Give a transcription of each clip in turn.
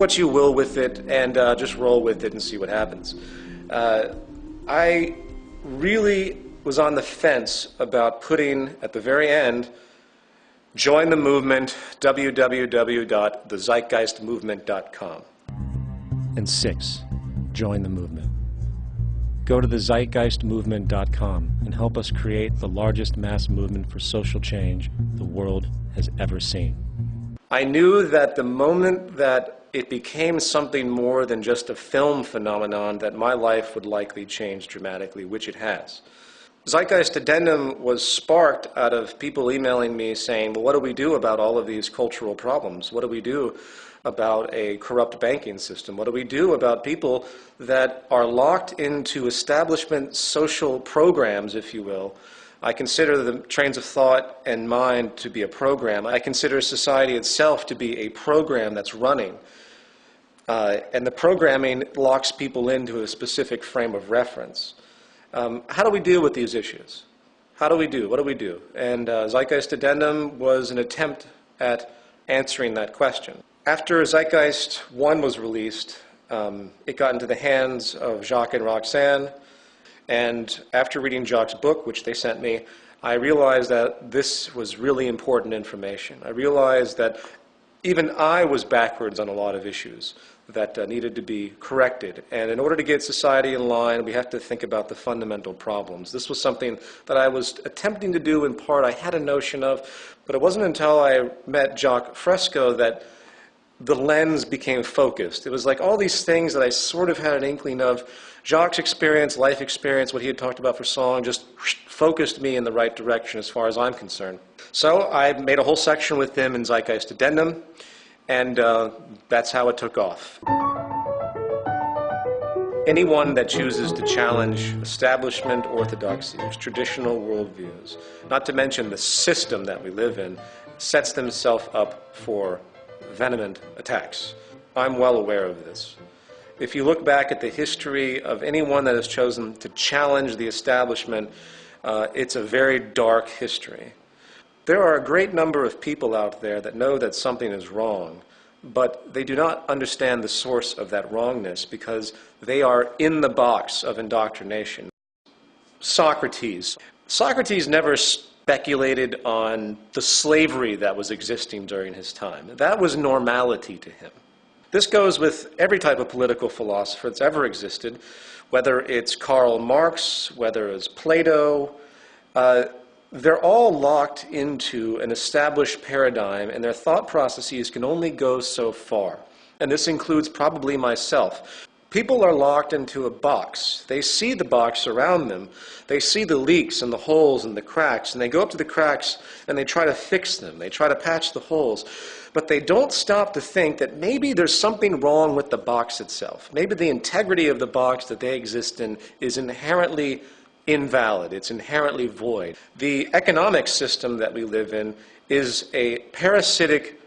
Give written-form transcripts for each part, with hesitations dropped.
what you will with it and just roll with it and see what happens. I really was on the fence about putting at the very end, join the movement, www.thezeitgeistmovement.com. And 6, join the movement. Go to thezeitgeistmovement.com and help us create the largest mass movement for social change the world has ever seen. I knew that the moment that it became something more than just a film phenomenon, that my life would likely change dramatically, which it has. Zeitgeist Addendum was sparked out of people emailing me saying, well, what do we do about all of these cultural problems? What do we do about a corrupt banking system? What do we do about people that are locked into establishment social programs, if you will? I consider the trains of thought and mind to be a program. I consider society itself to be a program that's running. And the programming locks people into a specific frame of reference. How do we deal with these issues? How do we do? What do we do? And Zeitgeist Addendum was an attempt at answering that question. After Zeitgeist 1 was released, it got into the hands of Jacques and Roxanne. And after reading Jacques' book, which they sent me, I realized that this was really important information. I realized that even I was backwards on a lot of issues that needed to be corrected. And in order to get society in line, we have to think about the fundamental problems. This was something that I was attempting to do in part. I had a notion of, but it wasn't until I met Jacques Fresco that the lens became focused. It was like all these things that I sort of had an inkling of. Jacques' experience, life experience, what he had talked about for song, just focused me in the right direction as far as I'm concerned. So I made a whole section with him in Zeitgeist Addendum, and that's how it took off. Anyone that chooses to challenge establishment orthodoxies, traditional worldviews, not to mention the system that we live in, sets themselves up for venomous attacks. I'm well aware of this. If you look back at the history of anyone that has chosen to challenge the establishment, it's a very dark history. There are a great number of people out there that know that something is wrong, but they do not understand the source of that wrongness because they are in the box of indoctrination. Socrates. Socrates never speculated on the slavery that was existing during his time. That was normality to him. This goes with every type of political philosopher that's ever existed, whether it's Karl Marx, whether it's Plato. They're all locked into an established paradigm, and their thought processes can only go so far. And this includes probably myself. People are locked into a box. They see the box around them. They see the leaks and the holes and the cracks, and they go up to the cracks and they try to fix them. They try to patch the holes. But they don't stop to think that maybe there's something wrong with the box itself. Maybe the integrity of the box that they exist in is inherently invalid. It's inherently void. The economic system that we live in is a parasitic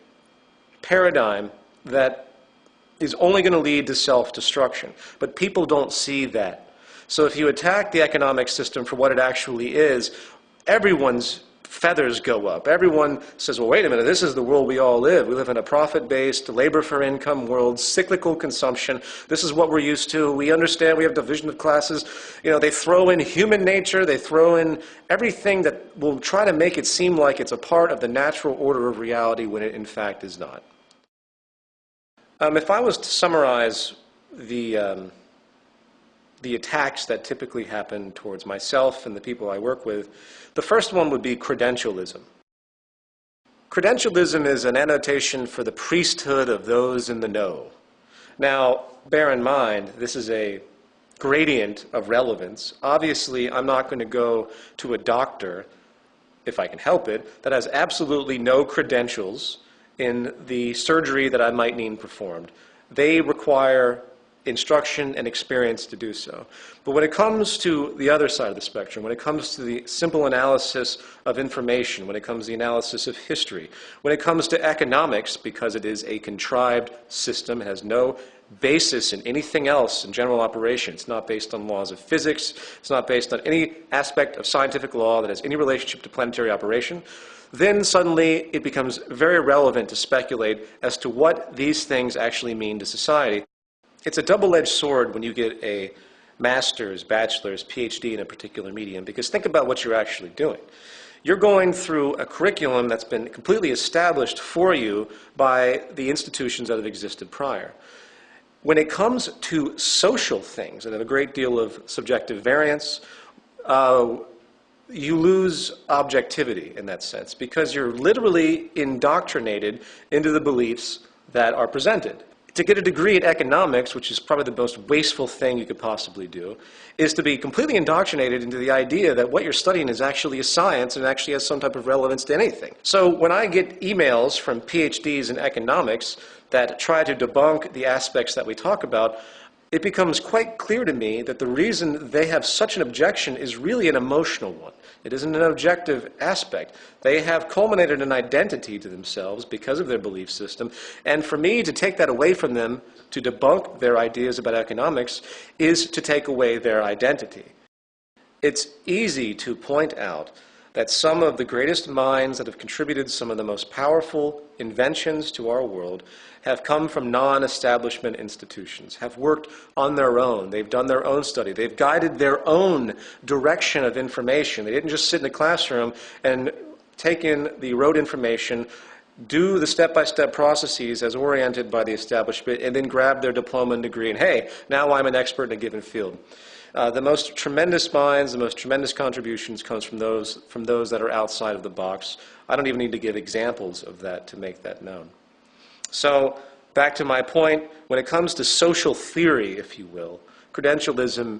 paradigm that is only going to lead to self-destruction. But people don't see that. So if you attack the economic system for what it actually is, everyone's feathers go up. Everyone says, well, wait a minute, this is the world we all live. We live in a profit-based, labor-for-income world, cyclical consumption. This is what we're used to. We understand we have division of classes. You know, they throw in human nature. They throw in everything that will try to make it seem like it's a part of the natural order of reality when it, in fact, is not. If I was to summarize the attacks that typically happen towards myself and the people I work with, the first one would be credentialism. Credentialism is an annotation for the priesthood of those in the know. Now, bear in mind, this is a gradient of relevance. Obviously, I'm not going to go to a doctor, if I can help it, that has absolutely no credentials in the surgery that I might need performed. They require instruction and experience to do so. But when it comes to the other side of the spectrum, when it comes to the simple analysis of information, when it comes to the analysis of history, when it comes to economics, because it is a contrived system, it has no basis in anything else in general operation. It's not based on laws of physics. It's not based on any aspect of scientific law that has any relationship to planetary operation. Then suddenly it becomes very relevant to speculate as to what these things actually mean to society. It's a double-edged sword when you get a master's, bachelor's, PhD in a particular medium, because think about what you're actually doing. You're going through a curriculum that's been completely established for you by the institutions that have existed prior. When it comes to social things that have a great deal of subjective variance, you lose objectivity in that sense, because you're literally indoctrinated into the beliefs that are presented. To get a degree in economics, which is probably the most wasteful thing you could possibly do, is to be completely indoctrinated into the idea that what you're studying is actually a science and actually has some type of relevance to anything. So when I get emails from PhDs in economics that try to debunk the aspects that we talk about, it becomes quite clear to me that the reason they have such an objection is really an emotional one. It isn't an objective aspect. They have culminated an identity to themselves because of their belief system, and for me to take that away from them, to debunk their ideas about economics, is to take away their identity. It's easy to point out that some of the greatest minds that have contributed some of the most powerful inventions to our world have come from non-establishment institutions, have worked on their own. They've done their own study. They've guided their own direction of information. They didn't just sit in a classroom and take in the rote information, do the step-by-step processes as oriented by the establishment, and then grab their diploma and degree, and hey, now I'm an expert in a given field. The most tremendous minds, the most tremendous contributions comes from those that are outside of the box. I don't even need to give examples of that to make that known. So, back to my point, when it comes to social theory, if you will, credentialism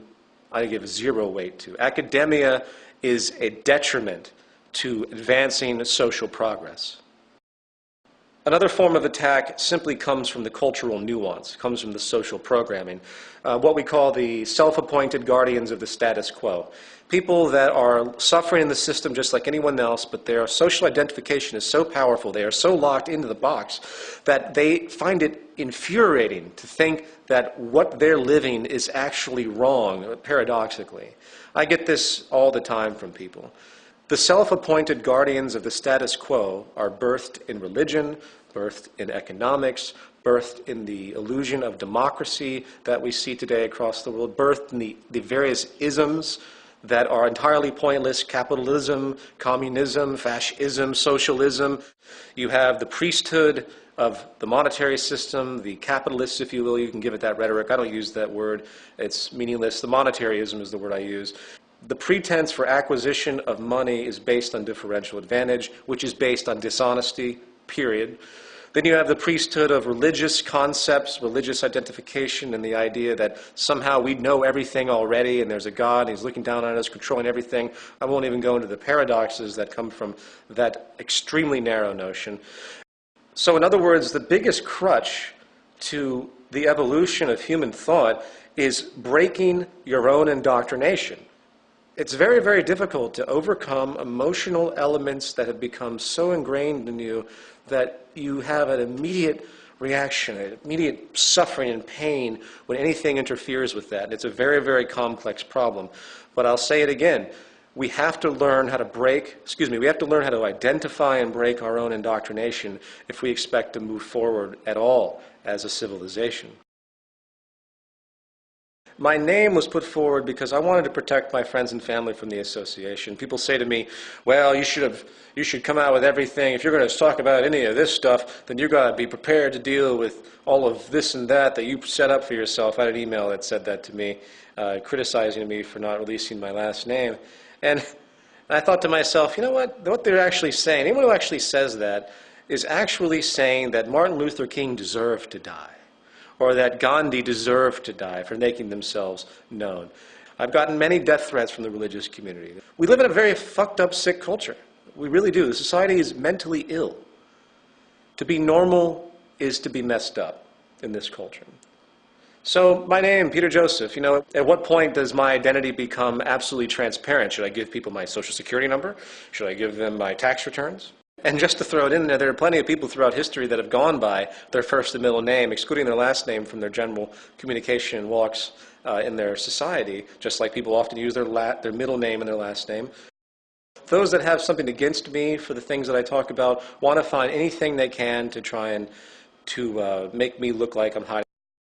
I give zero weight to. Academia is a detriment to advancing social progress. Another form of attack simply comes from the cultural nuance, comes from the social programming, what we call the self-appointed guardians of the status quo. People that are suffering in the system just like anyone else, but their social identification is so powerful, they are so locked into the box, that they find it infuriating to think that what they're living is actually wrong, paradoxically. I get this all the time from people. The self-appointed guardians of the status quo are birthed in religion, birthed in economics, birthed in the illusion of democracy that we see today across the world, birthed in the various isms that are entirely pointless: capitalism, communism, fascism, socialism. You have the priesthood of the monetary system, the capitalists, if you will. You can give it that rhetoric. I don't use that word. It's meaningless. The monetarism is the word I use. The pretense for acquisition of money is based on differential advantage, which is based on dishonesty, period. Then you have the priesthood of religious concepts, religious identification, and the idea that somehow we know everything already and there's a God and he's looking down on us, controlling everything. I won't even go into the paradoxes that come from that extremely narrow notion. So in other words, the biggest crutch to the evolution of human thought is breaking your own indoctrination. It's very, very difficult to overcome emotional elements that have become so ingrained in you that you have an immediate reaction, an immediate suffering and pain when anything interferes with that. And it's a very, very complex problem. But I'll say it again. We have to learn how to we have to learn how to identify and break our own indoctrination if we expect to move forward at all as a civilization. My name was put forward because I wanted to protect my friends and family from the association. People say to me, well, you should come out with everything. If you're going to talk about any of this stuff, then you've got to be prepared to deal with all of this and that you set up for yourself. I had an email that said that to me, criticizing me for not releasing my last name. And I thought to myself, you know what they're actually saying, anyone who actually says that is actually saying that Martin Luther King deserved to die, or that Gandhi deserved to die for making themselves known. I've gotten many death threats from the religious community. We live in a very fucked up, sick culture. We really do. The society is mentally ill. To be normal is to be messed up in this culture. So my name, Peter Joseph, at what point does my identity become absolutely transparent? Should I give people my social security number? Should I give them my tax returns? And just to throw it in there are plenty of people throughout history that have gone by their first and middle name, excluding their last name from their general communication and walks in their society, just like people often use their middle name and their last name. Those that have something against me for the things that I talk about want to find anything they can to try and to make me look like I'm hiding